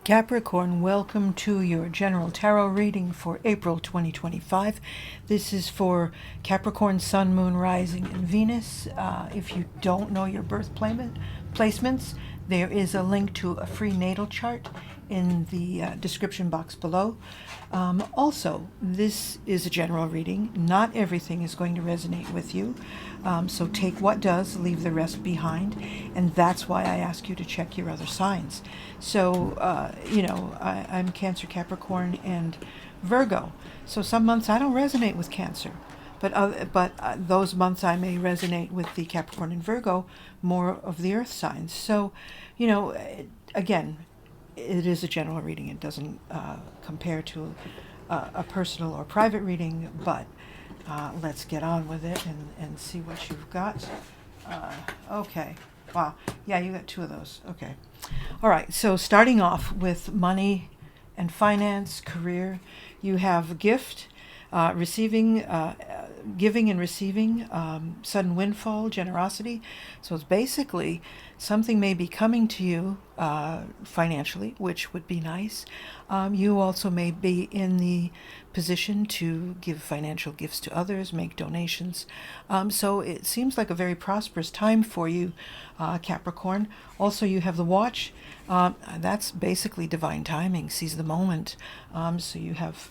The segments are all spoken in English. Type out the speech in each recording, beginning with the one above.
Capricorn, welcome to your general tarot reading for April 2025. This is for Capricorn, Sun, Moon, Rising, and Venus. If you don't know your birth placements, there is a link to a free natal chart in the description box below. Also, this is a general reading. Not everything is going to resonate with you. So take what does, leave the rest behind. And that's why I ask you to check your other signs. So, I'm Cancer, Capricorn, and Virgo. So some months I don't resonate with Cancer. But those months I may resonate with the Capricorn and Virgo, more of the earth signs. So, again, it is a general reading. It doesn't compare to a personal or private reading, but let's get on with it and see what you've got. Okay. Wow. Yeah, you got two of those. Okay. All right. So starting off with money and finance, career, you have gift, receiving, giving and receiving, sudden windfall, generosity. So it's basically something may be coming to you financially, which would be nice. You also may be in the position to give financial gifts to others, make donations. So it seems like a very prosperous time for you, Capricorn. Also, you have the watch. That's basically divine timing, seize the moment. So you have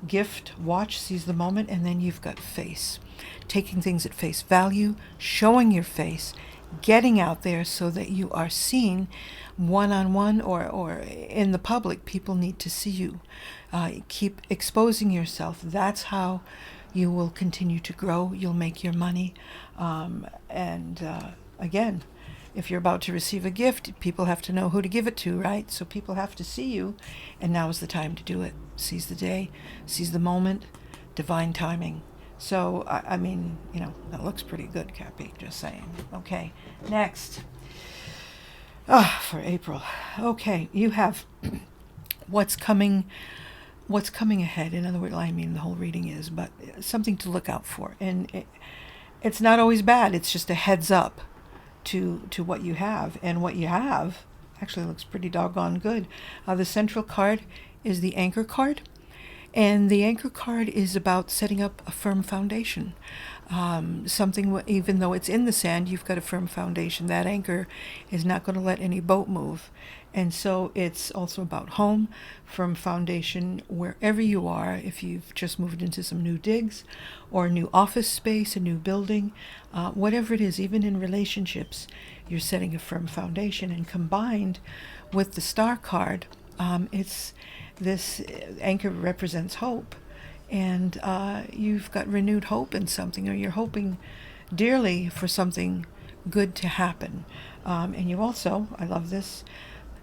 gift, watch, seize the moment, and then you've got face. Taking things at face value, showing your face, getting out there so that you are seen one-on-one or in the public. People need to see you. Keep exposing yourself. That's how you will continue to grow. You'll make your money. Again, if you're about to receive a gift, people have to know who to give it to, right? So people have to see you, and now is the time to do it. Seize the day, seize the moment, divine timing. So, that looks pretty good, Cappy, just saying. Okay, next. For April. Okay, you have what's coming ahead. In other words, the whole reading is, but something to look out for. And it's not always bad. It's just a heads up to what you have. And what you have actually looks pretty doggone good. The central card is the anchor card. And the anchor card is about setting up a firm foundation. Something, even though it's in the sand, you've got a firm foundation. That anchor is not going to let any boat move. And so it's also about home, firm foundation, wherever you are. If you've just moved into some new digs or a new office space, a new building, whatever it is, even in relationships, you're setting a firm foundation. And combined with the star card, this anchor represents hope. And you've got renewed hope in something, or you're hoping dearly for something good to happen. And you also, I love this,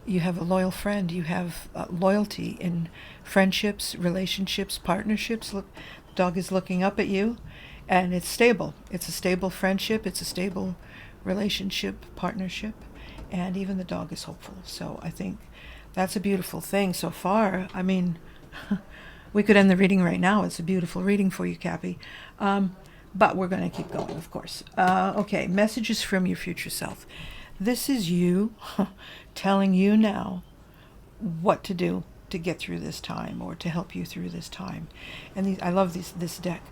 you have a loyal friend. You have loyalty in friendships, relationships, partnerships. Look, the dog is looking up at you, and it's stable. It's a stable friendship. It's a stable relationship, partnership, and even the dog is hopeful. So I think that's a beautiful thing so far. We could end the reading right now. It's a beautiful reading for you, Cappy. But we're going to keep going, of course. Okay, messages from your future self. This is you telling you now what to do to get through this time, or to help you through this time. And I love this deck.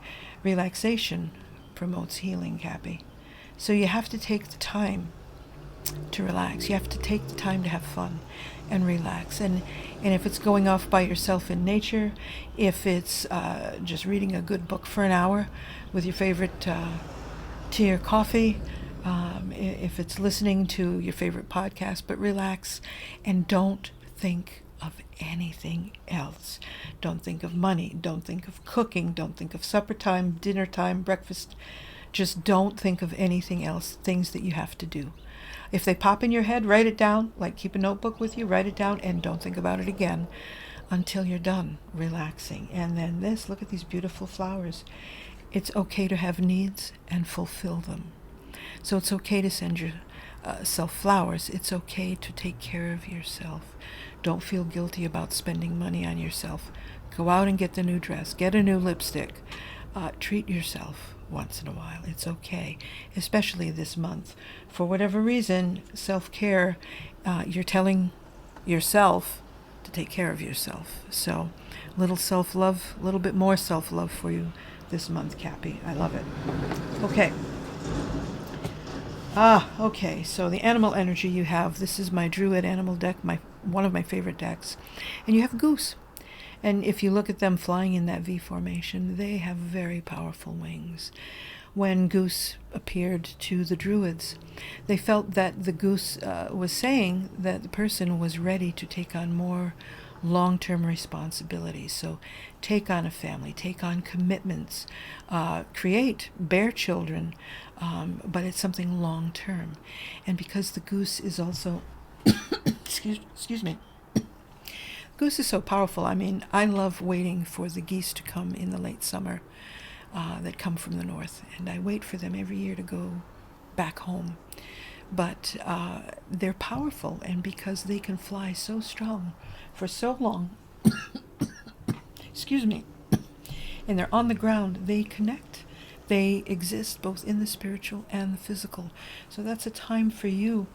Relaxation promotes healing, Cappy. So you have to take the time to relax. You have to take the time to have fun and relax. And if it's going off by yourself in nature, if it's just reading a good book for an hour with your favorite tea or coffee, if it's listening to your favorite podcast, but relax and don't think of anything else. Don't think of money. Don't think of cooking. Don't think of supper time, dinner time, breakfast. Just don't think of anything else, things that you have to do. If they pop in your head, write it down. Like, keep a notebook with you, write it down, and don't think about it again until you're done relaxing. And then look at these beautiful flowers. It's okay to have needs and fulfill them. So it's okay to send yourself flowers. It's okay to take care of yourself. Don't feel guilty about spending money on yourself. Go out and get the new dress. Get a new lipstick. Treat yourself once in a while. It's okay, especially this month. For whatever reason, self-care, you're telling yourself to take care of yourself. So little self-love, a little bit more self-love for you this month, Cappy. I love it. Okay. Okay, so the animal energy you have, this is my Druid animal deck, one of my favorite decks. And you have goose. And if you look at them flying in that V formation, they have very powerful wings. When goose appeared to the Druids, they felt that the goose was saying that the person was ready to take on more long-term responsibilities. So take on a family, take on commitments, bear children, but it's something long-term. And because the goose is also, excuse me, goose is so powerful. I mean, I love waiting for the geese to come in the late summer that come from the north, and I wait for them every year to go back home. But they're powerful, and because they can fly so strong for so long, excuse me, and they're on the ground, they connect. They exist both in the spiritual and the physical. So that's a time for you,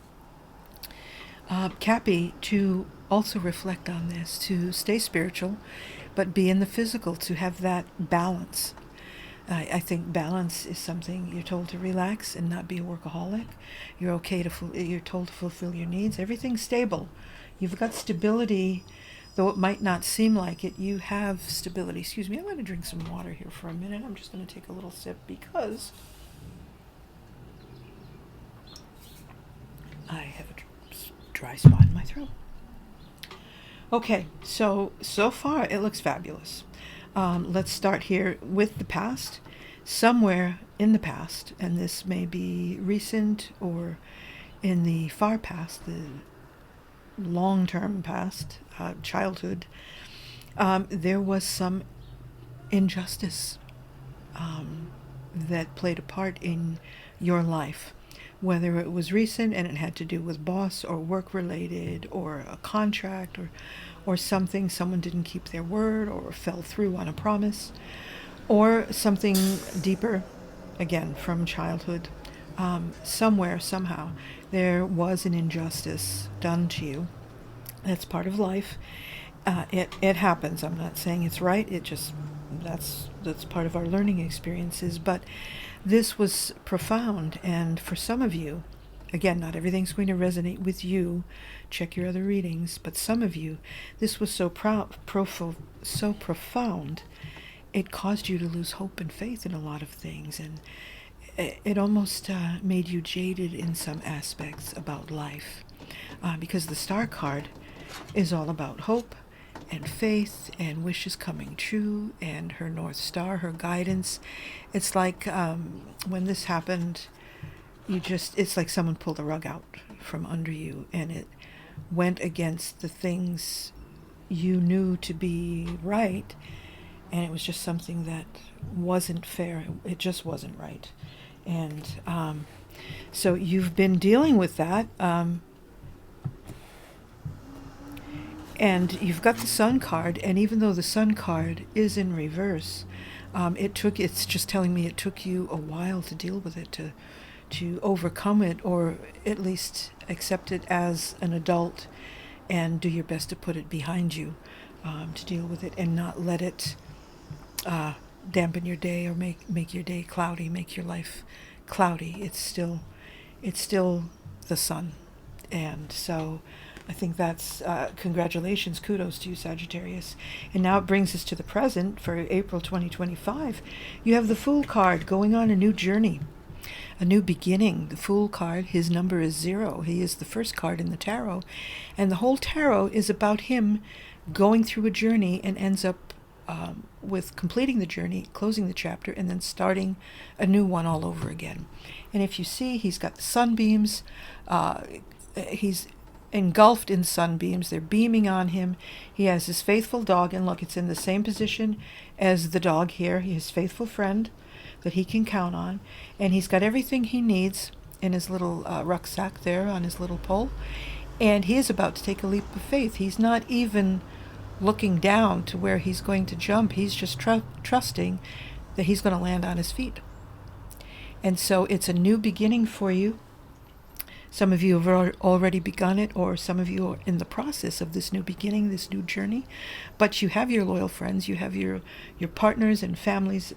Cappy, to also reflect on this, to stay spiritual, but be in the physical, to have that balance. I think balance is something you're told to relax and not be a workaholic. You're told to fulfill your needs. Everything's stable. You've got stability, though it might not seem like it. You have stability. Excuse me, I'm going to drink some water here for a minute. I'm just going to take a little sip because I have a dry spot in my throat. Okay, so far it looks fabulous. Let's start here with the past. Somewhere in the past, and this may be recent or in the far past, the long-term past, childhood, there was some injustice that played a part in your life, whether it was recent and it had to do with boss or work-related or a contract or something, someone didn't keep their word or fell through on a promise, or something deeper, again, from childhood. Somewhere, somehow, there was an injustice done to you. That's part of life. It happens. I'm not saying it's right. That's part of our learning experiences. But this was profound, and for some of you, again, not everything's going to resonate with you. Check your other readings. But some of you, this was so profound, it caused you to lose hope and faith in a lot of things. And it almost made you jaded in some aspects about life. Because the Star card is all about hope and faith and wishes coming true and her North Star, her guidance. It's like when this happened, it's like someone pulled the rug out from under you, and it went against the things you knew to be right, and it was just something that wasn't fair. It just wasn't right. And so you've been dealing with that, and you've got the Sun card, and even though the Sun card is in reverse, it's just telling me it took you a while to deal with it, to overcome it, or at least accept it as an adult and do your best to put it behind you, to deal with it and not let it dampen your day or make your day cloudy, make your life cloudy. It's still the sun. And so I think that's congratulations, kudos to you, Sagittarius. And now it brings us to the present for April 2025. You have the Fool card, going on a new journey, a new beginning. The Fool card, his number is 0. He is the first card in the tarot. And the whole tarot is about him going through a journey and ends up with completing the journey, closing the chapter, and then starting a new one all over again. And if you see, he's got the sunbeams. He's engulfed in sunbeams. They're beaming on him. He has his faithful dog, and look, it's in the same position as the dog here, his faithful friend that he can count on. And he's got everything he needs in his little rucksack there on his little pole. And he is about to take a leap of faith. He's not even looking down to where he's going to jump. He's just trusting that he's going to land on his feet. And so it's a new beginning for you. Some of you have already begun it, or some of you are in the process of this new beginning, this new journey. But you have your loyal friends, you have your partners and families.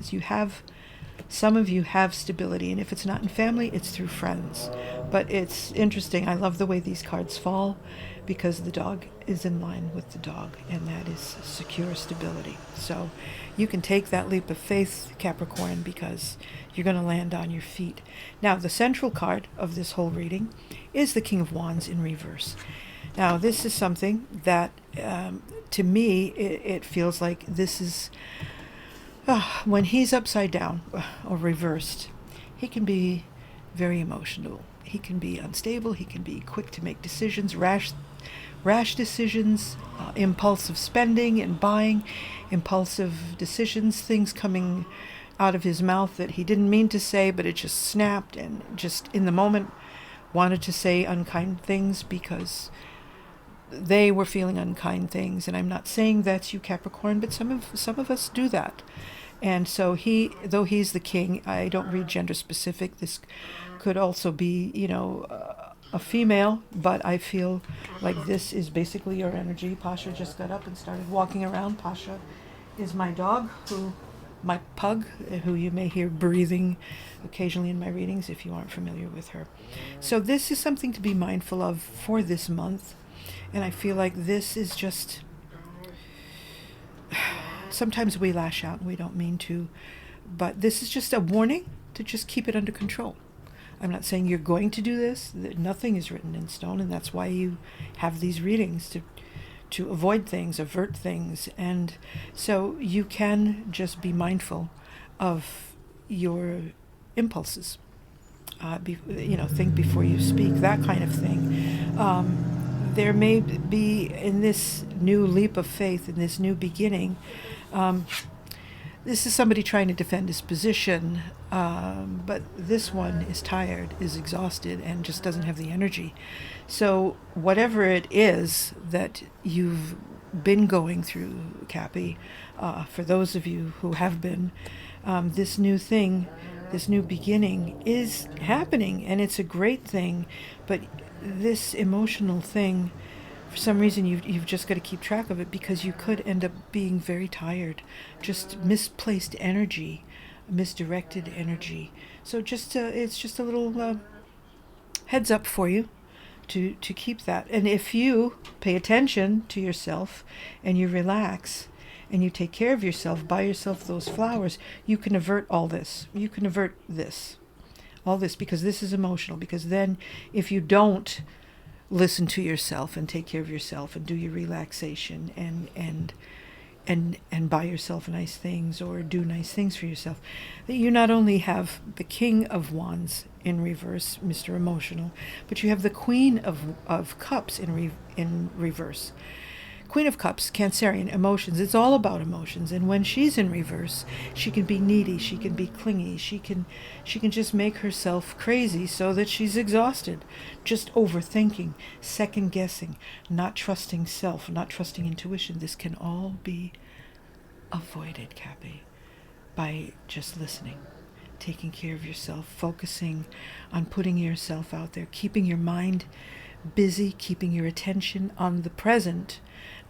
Some of you have stability, and if it's not in family, it's through friends. But it's interesting. I love the way these cards fall, because the dog is in line with the dog, and that is secure stability. So you can take that leap of faith, Capricorn, because you're going to land on your feet. Now, the central card of this whole reading is the King of Wands in reverse. Now, this is something that, to me, it feels like this is... when he's upside down or reversed, he can be very emotional. He can be unstable. He can be quick to make decisions, rash decisions, impulsive spending and buying, impulsive decisions, things coming out of his mouth that he didn't mean to say, but it just snapped, and just in the moment wanted to say unkind things because they were feeling unkind things. And I'm not saying that's you, Capricorn, but some of us do that. And so though he's the king, I don't read gender specific. This could also be, a female, but I feel like this is basically your energy. Pasha just got up and started walking around. Pasha is my dog, my pug, who you may hear breathing occasionally in my readings if you aren't familiar with her. So this is something to be mindful of for this month. And I feel like this is just... Sometimes we lash out and we don't mean to, but this is just a warning to just keep it under control. I'm not saying you're going to do this. Nothing is written in stone, and that's why you have these readings, to avoid things, avert things. And so you can just be mindful of your impulses. Think before you speak, that kind of thing. There may be, in this new leap of faith, in this new beginning, this is somebody trying to defend his position, but this one is tired, is exhausted, and just doesn't have the energy. So whatever it is that you've been going through, Cappy, for those of you who have been, this new thing, this new beginning is happening, and it's a great thing. But this emotional thing, for some reason, you've just got to keep track of it, because you could end up being very tired, just misplaced energy, misdirected energy. So it's just a little heads up for you to keep that. And if you pay attention to yourself and you relax and you take care of yourself, buy yourself those flowers, you can avert all this. You can avert all this, because this is emotional. Because then if you don't listen to yourself and take care of yourself and do your relaxation and buy yourself nice things or do nice things for yourself, that you not only have the King of Wands in reverse, Mr. Emotional, but you have the Queen of Cups in reverse. Queen of Cups, Cancerian, emotions. It's all about emotions. And when she's in reverse, she can be needy, she can be clingy, she can just make herself crazy so that she's exhausted. Just overthinking, second guessing, not trusting self, not trusting intuition. This can all be avoided, Cappy, by just listening, taking care of yourself, focusing on putting yourself out there, keeping your mind busy, keeping your attention on the present,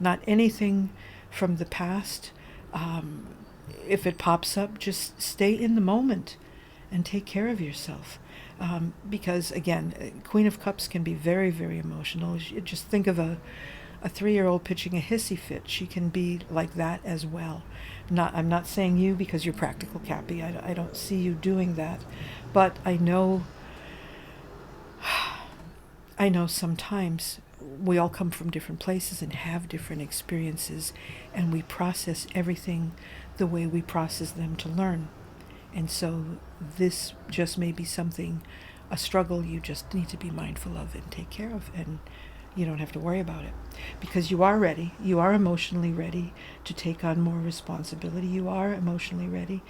not anything from the past. If it pops up, just stay in the moment and take care of yourself. Because again, Queen of Cups can be very, very emotional. Just think of a 3-year-old pitching a hissy fit. She can be like that as well. I'm not saying you, because you're practical, Cappy. I don't see you doing that. But I know sometimes we all come from different places and have different experiences, and we process everything the way we process them to learn. And so this just may be a struggle you just need to be mindful of and take care of, and you don't have to worry about it, because you are ready. You are emotionally ready to take on more responsibility. You are emotionally ready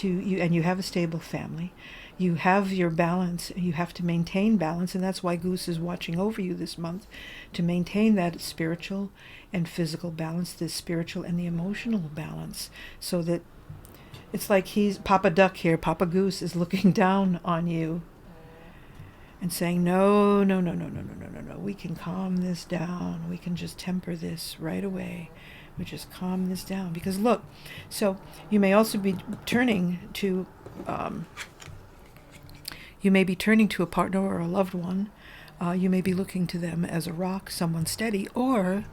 and you have a stable family. You have your balance. You have to maintain balance, and that's why Goose is watching over you this month, to maintain that spiritual and physical balance, the spiritual and the emotional balance, so that it's like he's Papa Duck here. Papa Goose is looking down on you and saying, no, no, no, no, no, no, no, no, no. We can calm this down. We can just temper this right away. We just calm this down. Because look, so you may also be turning to, a partner or a loved one. You may be looking to them as a rock, someone steady, or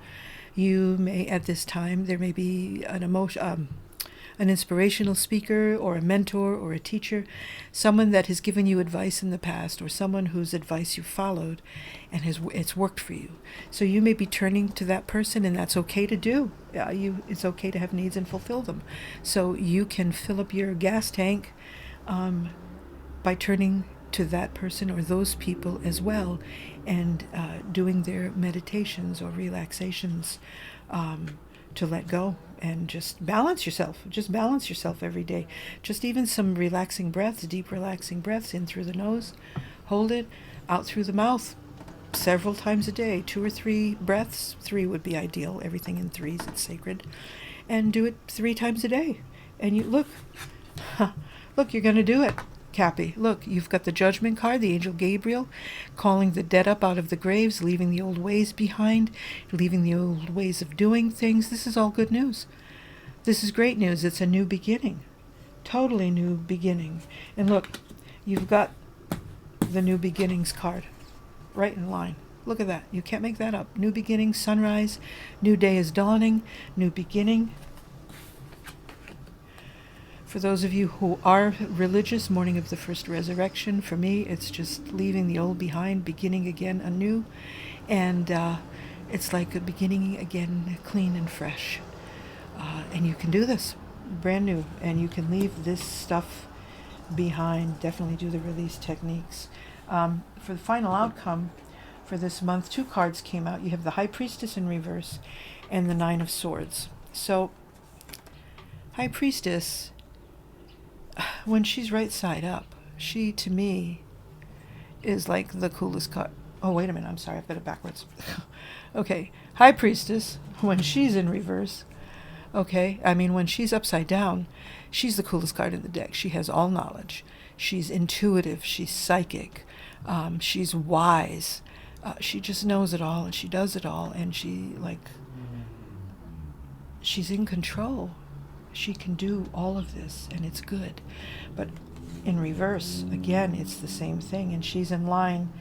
you may, at this time, there may be an inspirational speaker or a mentor or a teacher, someone that has given you advice in the past, or someone whose advice you followed and it's worked for you. So you may be turning to that person, and that's okay to do. It's okay to have needs and fulfill them. So you can fill up your gas tank by turning to that person or those people as well, and doing their meditations or relaxations to let go and just balance yourself. Just balance yourself every day. Just even some relaxing breaths, deep relaxing breaths in through the nose, hold it, out through the mouth, several times a day, 2 or 3 breaths. 3 would be ideal. Everything in threes, it's sacred. And do it 3 times a day. And you look, you're going to do it. Cappy, look, you've got the Judgment card, the Angel Gabriel, calling the dead up out of the graves, leaving the old ways behind, leaving the old ways of doing things. This is all good news. This is great news. It's a new beginning. Totally new beginning. And look, you've got the New Beginnings card right in line. Look at that. You can't make that up. New beginning, sunrise, new day is dawning, new beginning. For those of you who are religious, morning of the first resurrection. For me, it's just leaving the old behind, beginning again anew. And it's like a beginning again, clean and fresh. And you can do this, brand new. And you can leave this stuff behind. Definitely do the release techniques. For the final outcome for this month, 2 cards came out. You have the High Priestess in reverse and the 9 of Swords. So, High Priestess, when she's right side up, she, to me, is like the coolest card. Oh, wait a minute. I'm sorry. I've got it backwards. Okay. High Priestess, when she's in reverse, okay, I mean, when she's upside down, she's the coolest card in the deck. She has all knowledge. She's intuitive. She's psychic. She's wise. She just knows it all, and she does it all, and she's in control. She can do all of this, and it's good. But in reverse, again, it's the same thing, and she's in line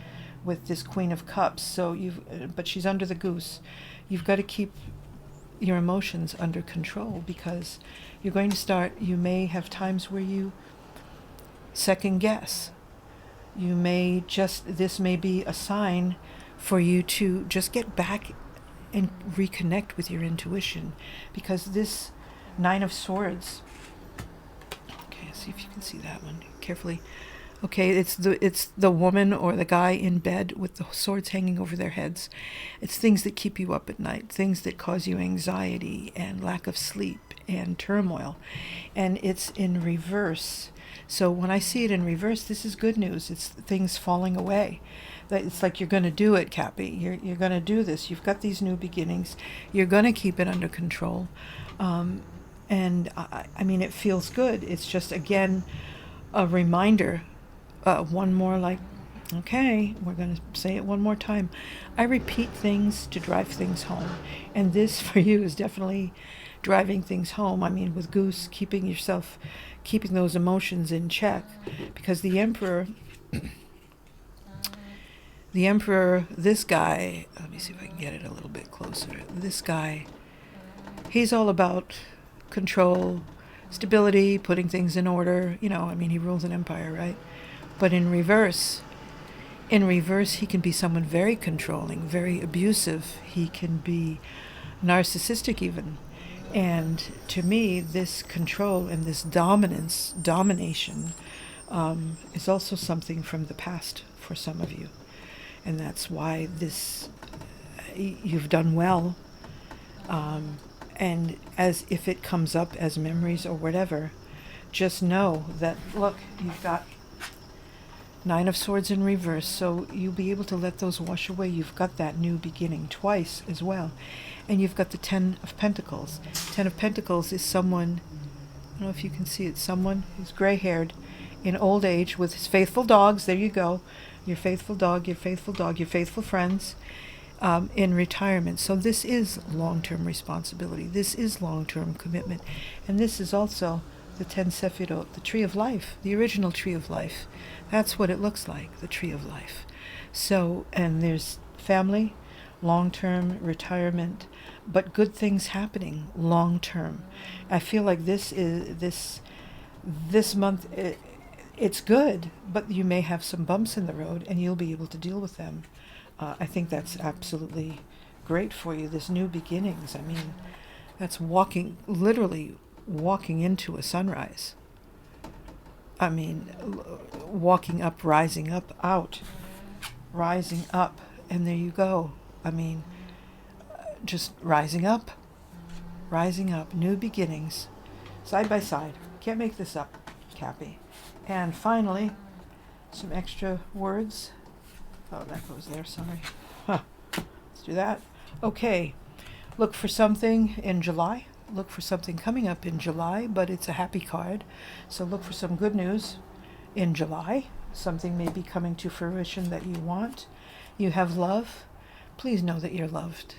with this Queen of Cups. But she's under the goose. You've got to keep your emotions under control, because you're going to start. You may have times where you second guess. This may be a sign for you to just get back and reconnect with your intuition, because this 9 of Swords. Okay, see if you can see that one carefully. Okay, it's the woman or the guy in bed with the swords hanging over their heads. It's things that keep you up at night, things that cause you anxiety and lack of sleep and turmoil. And it's in reverse. So when I see it in reverse, this is good news. It's things falling away. It's like you're going to do it, Cappy. You're going to do this. You've got these new beginnings. You're going to keep it under control. And I mean, it feels good. It's just, again, a reminder. One more, okay, we're going to say it one more time. I repeat things to drive things home. And this, for you, is definitely driving things home. I mean, with Goose, keeping those emotions in check. Because the Emperor, this guy, let me see if I can get it a little bit closer. This guy, he's all about control, stability, putting things in order. He rules an empire, right? But in reverse, he can be someone very controlling, very abusive. He can be narcissistic even. And to me, this control and this domination, is also something from the past for some of you. And that's why you've done well. And as if it comes up as memories or whatever, just know that, look, you've got 9 of Swords in reverse, so you'll be able to let those wash away. You've got that new beginning twice as well. And you've got the 10 of Pentacles. 10 of Pentacles is someone, I don't know if you can see it, someone who's gray-haired, in old age with his faithful dogs. There you go. Your faithful dog, your faithful dog, your faithful friends, in retirement. So this is long-term responsibility. This is long-term commitment. And this is also the 10 Sephirot, the tree of life, the original tree of life. That's what it looks like, the tree of life. So, and there's family, long-term retirement, but good things happening long-term. I feel like this month, it's good, but you may have some bumps in the road and you'll be able to deal with them. I think that's absolutely great for you, this new beginnings. I mean, that's literally walking into a sunrise. I mean, walking up, rising up, out, rising up, and there you go. I mean, just rising up, new beginnings, side by side. Can't make this up, Cappy. And finally, some extra words. Oh, that goes there, sorry. Let's do that. Okay, look for something in July. Look for something coming up in July, but it's a happy card. So look for some good news in July. Something may be coming to fruition that you want. You have love. Please know that you're loved,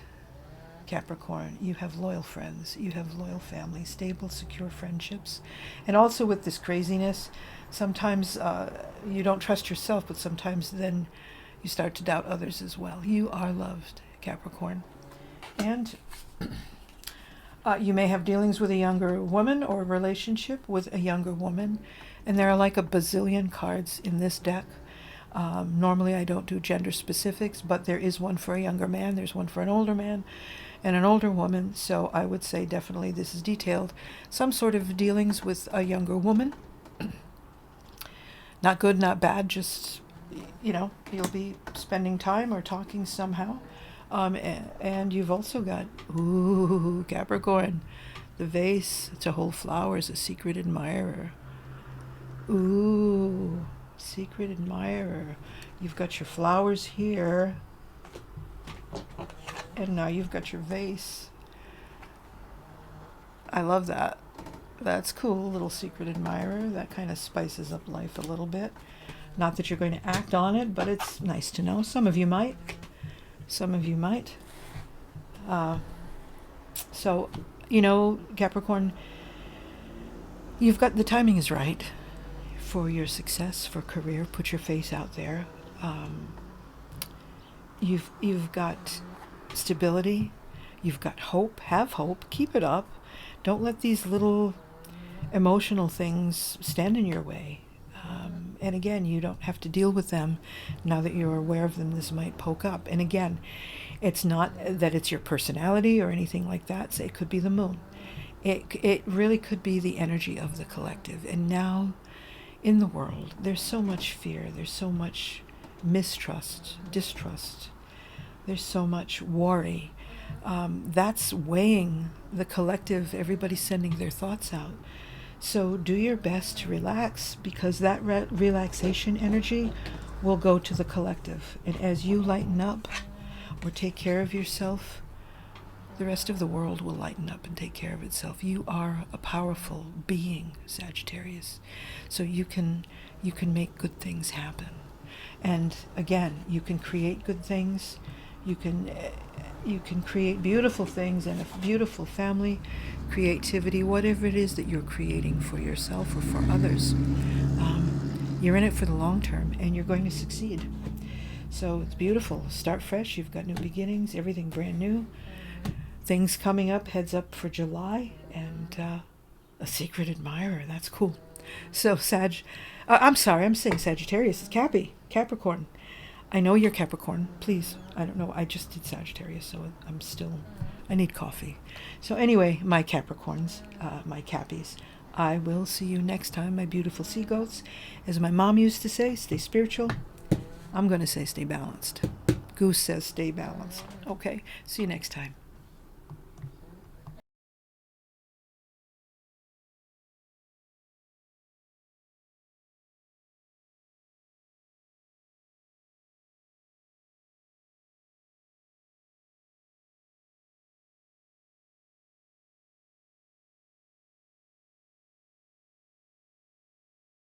Capricorn. You have loyal friends. You have loyal family, stable, secure friendships. And also with this craziness, sometimes you don't trust yourself, but sometimes then you start to doubt others as well. You are loved, Capricorn. And you may have dealings with a younger woman or a relationship with a younger woman. And there are like a bazillion cards in this deck. Normally I don't do gender specifics, but there is one for a younger man, there's one for an older man, and an older woman. So I would say definitely this is detailed. Some sort of dealings with a younger woman. Not good, not bad, just, you'll be spending time or talking somehow. And you've also got, ooh, Capricorn, the vase to hold flowers, a secret admirer. Ooh, secret admirer. You've got your flowers here, and now you've got your vase. I love that. That's cool, little secret admirer. That kind of spices up life a little bit. Not that you're going to act on it, but it's nice to know. Some of you might. Some of you might. So, Capricorn, you've got, the timing is right for your success, for career. Put your face out there. You've got stability. You've got hope. Have hope. Keep it up. Don't let these little emotional things stand in your way. And again, you don't have to deal with them. Now that you're aware of them, this might poke up. And again, it's not that it's your personality or anything like that. So it could be the moon. It really could be the energy of the collective. And now in the world, there's so much fear. There's so much mistrust, distrust. There's so much worry. That's weighing the collective. Everybody's sending their thoughts out. So do your best to relax, because that relaxation energy will go to the collective. And as you lighten up or take care of yourself, the rest of the world will lighten up and take care of itself. You are a powerful being, Sagittarius. So you can make good things happen. And again, you can create good things. You can create beautiful things and a beautiful family, creativity, whatever it is that you're creating for yourself or for others. You're in it for the long term, and you're going to succeed. So it's beautiful. Start fresh. You've got new beginnings, everything brand new. Things coming up, heads up for July, and a secret admirer. That's cool. So I'm sorry, I'm saying Sagittarius. It's Cappy, Capricorn. I know you're Capricorn. Please, I don't know. I just did Sagittarius, so I need coffee. So anyway, my Capricorns, my Cappies, I will see you next time, my beautiful sea goats. As my mom used to say, stay spiritual. I'm going to say stay balanced. Goose says stay balanced. Okay, see you next time.